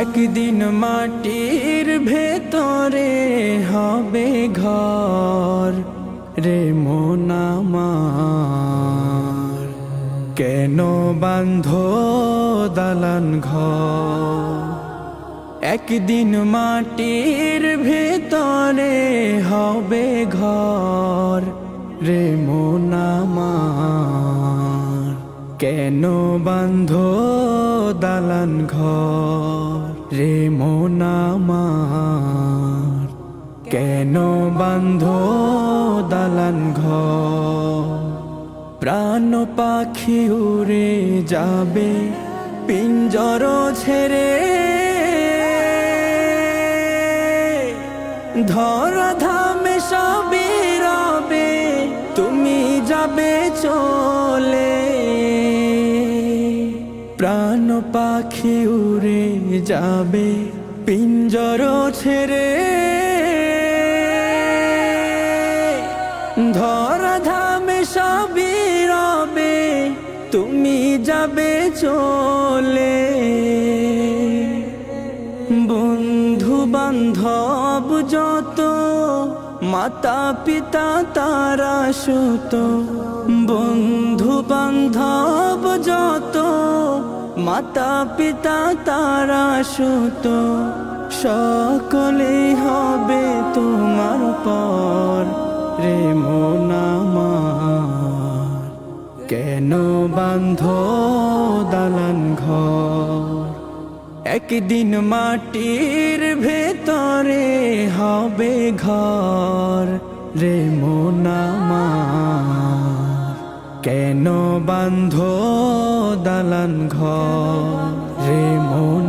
একদিন মাটির ভেতরে হবে ঘর রে মন আমার, কেন বাঁধো দালান ঘর। একদিন মাটির ভেতরে হবে ঘর রে মন আমার, কেন বাঁধো দালান ঘর রে মন আমার, কেন বাঁধো দালান ঘর। প্রাণ পাখি উড়ে যাবে পিঞ্জর ছেড়ে, ধরা ধামে সবই রবে তুমি যাবে চলে। প্রাণ পাখি উড়ে যাবে পিঞ্জর ছেড়ে, ধরা ধামে সবই রবে তুমি যাবে চলে। বন্ধু বান্ধব যত মাতা পিতা তারা সুত, বন্ধু বান্ধব যত মাতা পিতা তারা সুত, সকলেই হবে তোমার পর রে মন আমার, কেন বাঁধো দালান ঘর। একদিন মাটির ভেতরে হবে ঘর রে মন আমার, কেন বাঁধো দালান ঘর রে মন